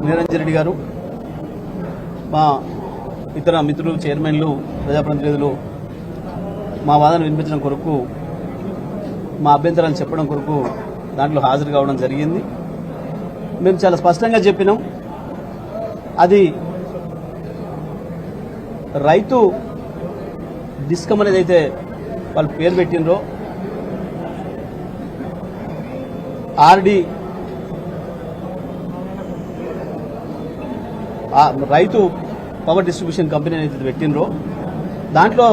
నిరంజన్ రెడ్డి గారు, మా ఇతర మిత్రులు, చైర్మన్లు, ప్రజాప్రతినిధులు మా వాదన వినిపించడం కొరకు, మా అభ్యంతరాలు చెప్పడం కొరకు దాంట్లో హాజరు కావడం జరిగింది. మేము చాలా స్పష్టంగా చెప్పినాం, అది రైతు డిస్కమ్ అనేది అయితే వాళ్ళు పేరు పెట్టినరో, ఆర్డి రైతు పవర్ డిస్ట్రిబ్యూషన్ కంపెనీ అయితే పెట్టినరో దాంట్లో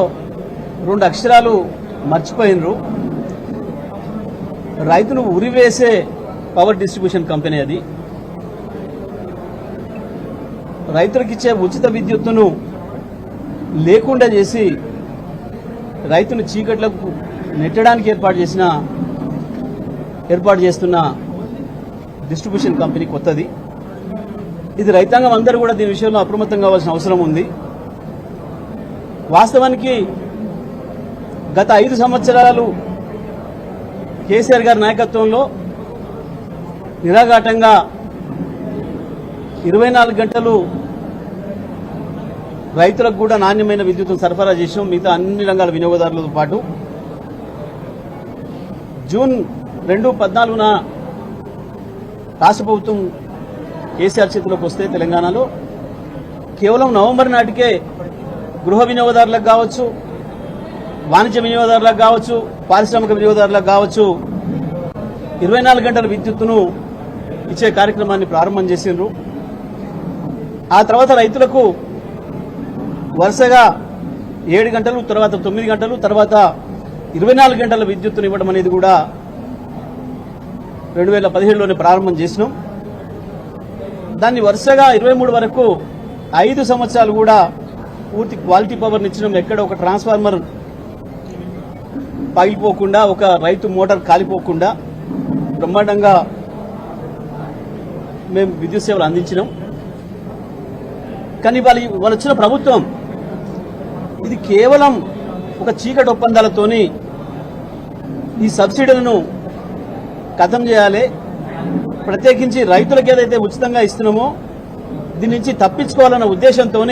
2 అక్షరాలు మర్చిపోయినరు. రైతును ఉరివేసే పవర్ డిస్ట్రిబ్యూషన్ కంపెనీ అది. రైతులకిచ్చే ఉచిత విద్యుత్తును లేకుండా చేసి రైతును చీకట్లకు నెట్టడానికి ఏర్పాటు చేస్తున్న డిస్ట్రిబ్యూషన్ కంపెనీ కొత్తది. ఇది రైతాంగం అందరూ కూడా దీని విషయంలో అప్రమత్తం కావాల్సిన అవసరం ఉంది. వాస్తవానికి గత 5 సంవత్సరాలు కేసీఆర్ గారి నాయకత్వంలో నిరాఘాటంగా 24 గంటలు రైతులకు కూడా నాణ్యమైన విద్యుత్తును సరఫరా చేసాం, మిగతా అన్ని రంగాల వినియోగదారులతో పాటు. జూన్ 2014న రాష్ట్ర ప్రభుత్వం కేసీఆర్ చేతిలోకి వస్తే తెలంగాణలో కేవలం నవంబర్ నాటికే గృహ వినియోగదారులకు కావచ్చు, వాణిజ్య వినియోగదారులకు కావచ్చు, పారిశ్రామిక వినియోగదారులకు కావచ్చు 24 గంటల విద్యుత్తును ఇచ్చే కార్యక్రమాన్ని ప్రారంభం చేసిండ్రు. ఆ తర్వాత రైతులకు వరుసగా 7 గంటలు, తర్వాత 9 గంటలు, తర్వాత 24 గంటల విద్యుత్తును ఇవ్వడం అనేది కూడా 2017లోనే ప్రారంభం చేసినాం. దాన్ని వరుసగా 23 వరకు 5 సంవత్సరాలు కూడా పూర్తి క్వాలిటీ పవర్ని ఇచ్చినాం. ఎక్కడ ఒక ట్రాన్స్ఫార్మర్ పగిలిపోకుండా, ఒక రైతు మోటార్ కాలిపోకుండా బ్రహ్మాండంగా మేము విద్యుత్ సేవలు అందించినాం. కానీ వాళ్ళు వచ్చిన ప్రభుత్వం ఇది కేవలం ఒక చీకటి ఒప్పందాలతోని ఈ సబ్సిడీలను ఖతం చేయాలి, ప్రత్యేకించి రైతులకు ఏదైతే ఉచితంగా ఇస్తున్నామో దీని నుంచి తప్పించుకోవాలన్న ఉద్దేశంతో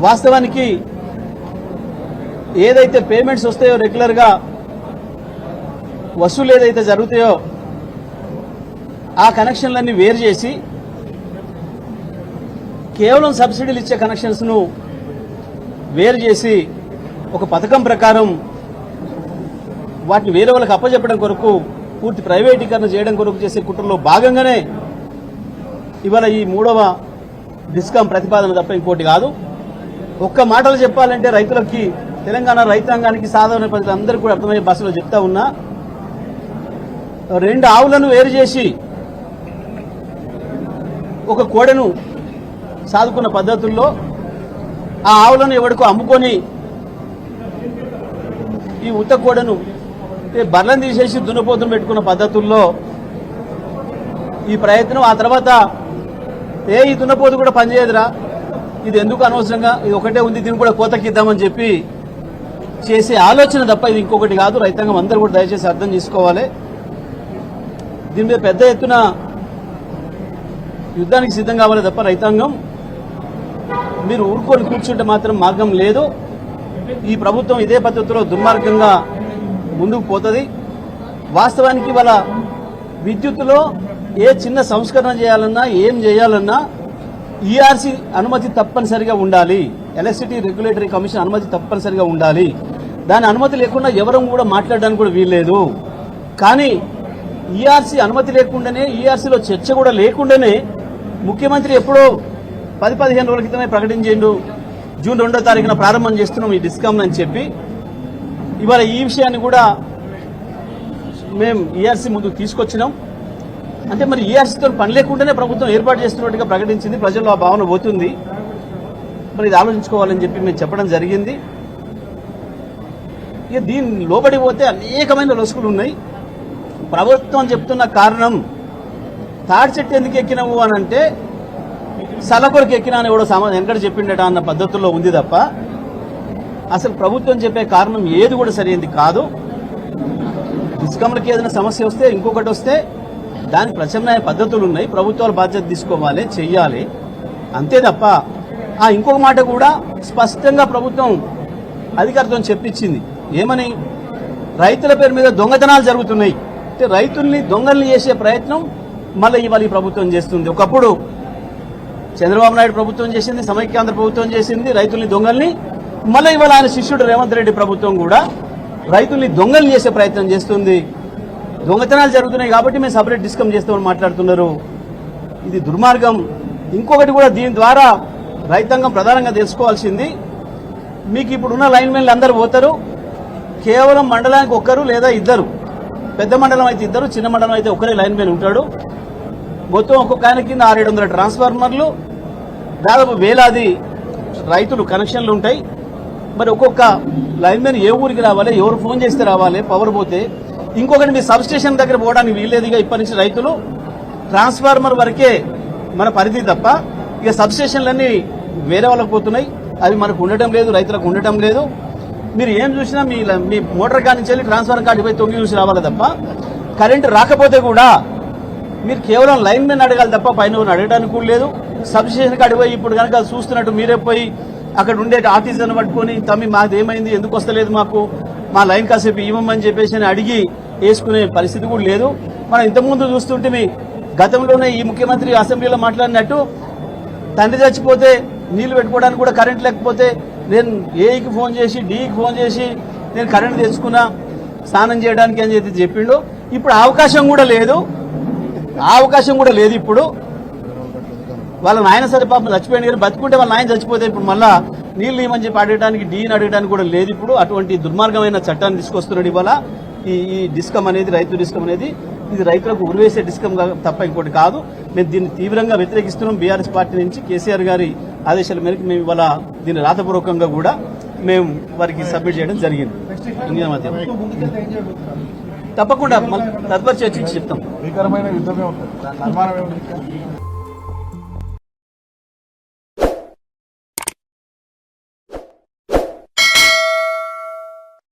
వాస్తవానికి ఏదైతే పేమెంట్స్ వస్తాయో రెగ్యులర్గా వసూలు ఏదైతే జరుగుతాయో ఆ కనెక్షన్లన్నీ వేరు చేసి కేవలం సబ్సిడీలు ఇచ్చే కనెక్షన్స్ను వేరు చేసి ఒక పథకం ప్రకారం వాటిని వేరే వాళ్ళకి అప్పచెప్పడం కొరకు, పూర్తి ప్రైవేటీకరణ చేయడం కొరకు చేసే కుట్రలో భాగంగానే ఇవాళ ఈ 3వ డిస్కామ్ ప్రతిపాదన తప్ప ఇంకోటి కాదు. ఒక్క మాటలు చెప్పాలంటే రైతులకి, తెలంగాణ రైతాంగానికి, సాధారణ ప్రజలందరికీ కూడా అర్థమయ్యే భాషలో చెప్తా ఉన్నా, 2 ఆవులను వేరు చేసి ఒక కోడెను సాదుకున్న పద్ధతుల్లో ఆ ఆవులను ఎవడికో అమ్ముకొని ఈ ఉత్త కోడను బర్లను తీసేసి దున్నపోతును పెట్టుకున్న పద్ధతుల్లో ఈ ప్రయత్నం. ఆ తర్వాత ఈ దున్నపోతు కూడా పనిచేయదురా, ఇది ఎందుకు అనవసరంగా, ఇది ఒకటే ఉంది, దీన్ని కూడా కోతకిద్దామని చెప్పి చేసే ఆలోచన తప్ప ఇది ఇంకొకటి కాదు. రైతాంగం అందరూ కూడా దయచేసి అర్థం చేసుకోవాలి. దీని మీద పెద్ద ఎత్తున యుద్ధానికి సిద్ధం కావాలి తప్ప రైతాంగం మీరు ఊరుకొని కూర్చుంటే మాత్రం మార్గం లేదు. ఈ ప్రభుత్వం ఇదే పద్ధతిలో దుర్మార్గంగా ముందుకు పోతుంది. వాస్తవానికి వాళ్ళ విద్యుత్తులో ఏ చిన్న సంస్కరణ చేయాలన్నా, ఏం చేయాలన్నా ఈఆర్సీ అనుమతి తప్పనిసరిగా ఉండాలి. ఎలక్ట్రిసిటీ రెగ్యులేటరీ కమిషన్ అనుమతి తప్పనిసరిగా ఉండాలి. దాని అనుమతి లేకుండా ఎవరం కూడా మాట్లాడడానికి కూడా వీల్లేదు. కానీ ఈఆర్సీ అనుమతి లేకుండానే, ఈఆర్సీలో చర్చ కూడా లేకుండానే ముఖ్యమంత్రి ఎప్పుడో 10-15 రోజుల క్రితమే ప్రకటించిండు, జూన్ 2వ తారీఖున ప్రారంభం చేస్తున్నాం ఈ డిస్కామ్ అని చెప్పి. ఇవాళ ఈ విషయాన్ని కూడా మేము ఈఆర్సీ ముందుకు తీసుకొచ్చినాం. అంటే మరి ఈఆర్సీతో పని లేకుండానే ప్రభుత్వం ఏర్పాటు చేస్తున్నట్టుగా ప్రకటించింది. ప్రజల్లో ఆ భావన పోతుంది. మరి ఇది ఆలోచించుకోవాలని చెప్పి మేము చెప్పడం జరిగింది. ఇక దీన్ని లోబడి పోతే అనేకమైన లొసుకులు ఉన్నాయి. ప్రభుత్వం చెప్తున్న కారణం, తాడి చెట్టు ఎందుకు ఎక్కినావు అని అంటే సలకొరకు ఎక్కినా అని కూడా వెనకడ చెప్పిండట అన్న పద్ధతుల్లో ఉంది తప్ప అసలు ప్రభుత్వం చెప్పే కారణం ఏది కూడా సరైనది కాదు. డిస్కమ్లకి ఏదైనా సమస్య వస్తే, ఇంకొకటి వస్తే దానికి ప్రత్యామ్నాయ పద్ధతులు ఉన్నాయి, ప్రభుత్వాలు బాధ్యత తీసుకోవాలి, చెయ్యాలి, అంతే తప్ప ఇంకొక మాట కూడా స్పష్టంగా ప్రభుత్వం అధికారులతో చెప్పించింది. ఏమని? రైతుల పేరు మీద దొంగతనాలు జరుగుతున్నాయి, అంటే రైతుల్ని దొంగల్ని చేసే ప్రయత్నం మళ్ళీ ఇవాళ ఈ ప్రభుత్వం చేస్తుంది. ఒకప్పుడు చంద్రబాబు నాయుడు ప్రభుత్వం చేసింది, సమైక్యాంధ్ర ప్రభుత్వం చేసింది రైతుల్ని దొంగల్ని. మళ్ళీ ఇవాళ ఆయన శిష్యుడు రేవంత్ రెడ్డి ప్రభుత్వం కూడా రైతుల్ని దొంగల్ని చేసే ప్రయత్నం చేస్తుంది. దొంగతనాలు జరుగుతున్నాయి కాబట్టి మేము సపరేట్ డిస్కమ్ చేస్తామని మాట్లాడుతున్నారు. ఇది దుర్మార్గం. ఇంకొకటి కూడా దీని ద్వారా రైతాంగం ప్రధానంగా తెలుసుకోవాల్సింది, మీకు ఇప్పుడున్న లైన్మెన్లు అందరూ పోతారు, కేవలం మండలానికి ఒక్కరు లేదా ఇద్దరు, పెద్ద మండలం అయితే ఇద్దరు, చిన్న మండలం అయితే ఒకరే లైన్మెన్ ఉంటాడు. మొత్తం ఒక్కొక్క ఆయన కింద 600-700 ట్రాన్స్ఫార్మర్లు, దాదాపు వేలాది రైతులు కనెక్షన్లు ఉంటాయి. మరి ఒక్కొక్క లైన్మెన్ ఏ ఊరికి రావాలి, ఎవరు ఫోన్ చేస్తే రావాలి, పవర్ పోతే. ఇంకొకటి మీ సబ్ స్టేషన్ దగ్గర పోవడానికి వీల్లేదుగా ఇప్పటి నుంచి రైతులు. ట్రాన్స్ఫార్మర్ వరకే మన పరిధి తప్ప ఇక సబ్ స్టేషన్లన్నీ వేరే వాళ్ళకి పోతున్నాయి, అవి మనకు ఉండటం లేదు, రైతులకు ఉండటం లేదు. మీరు ఏం చూసినా మీ మోటార్ కాడి నుంచి వెళ్ళి ట్రాన్స్ఫార్మర్ కాడికి పోయి తొంగి చూసి రావాలి తప్ప, కరెంటు రాకపోతే కూడా మీరు కేవలం లైన్ మెన్ అడగాలి తప్ప పైన అడగడానికి కూడా లేదు. సబ్ స్టేషన్ కాడికి పోయి ఇప్పుడు కనుక చూస్తున్నట్టు మీరే పోయి అక్కడ ఉండే ఆర్టీసీని పట్టుకొని తమ్మి మాది ఏమైంది, ఎందుకు వస్తలేదు, మాకు మా లైన్ కాసేపు ఇవ్వమని చెప్పేసి అడిగి వేసుకునే పరిస్థితి కూడా లేదు. మనం ఇంతకుముందు చూస్తుంటే గతంలోనే ఈ ముఖ్యమంత్రి అసెంబ్లీలో మాట్లాడినట్టు తండ్రి చచ్చిపోతే నీళ్లు పెట్టుకోవడానికి కూడా కరెంట్ లేకపోతే నేను ఏకి ఫోన్ చేసి డీకి ఫోన్ చేసి నేను కరెంట్ తెచ్చుకున్నా స్నానం చేయడానికి అని చెప్పి చెప్పిండు. ఇప్పుడు అవకాశం కూడా లేదు, ఇప్పుడు వాళ్ళ నాయన సరే పాపం చచ్చిపోయింది కానీ బతుకుంటే వాళ్ళ నాయన చచ్చిపోతే ఇప్పుడు మళ్ళా నీళ్లు ఇవ్వమని చెప్పి అడగడానికి డీని అడగడానికి కూడా లేదు. ఇప్పుడు అటువంటి దుర్మార్గమైన చట్టాన్ని తీసుకొస్తున్నాడు ఇవాళ ఈ డిస్కమ్ అనేది, రైతు డిస్కమ్ అనేది. ఇది రైతులకు ఉరివేసే డిస్కమ్ తప్ప ఇంకోటి కాదు. మేము దీన్ని తీవ్రంగా వ్యతిరేకిస్తున్నాం. బీఆర్ఎస్ పార్టీ నుంచి కేసీఆర్ గారి ఆదేశాల మేరకు మేము ఇవాళ దీన్ని రాతపూర్వకంగా కూడా మేము వారికి సబ్మిట్ చేయడం జరిగింది. ఇండియా మధ్య తప్పకుండా తదుపరి చర్చించి చెప్తాం.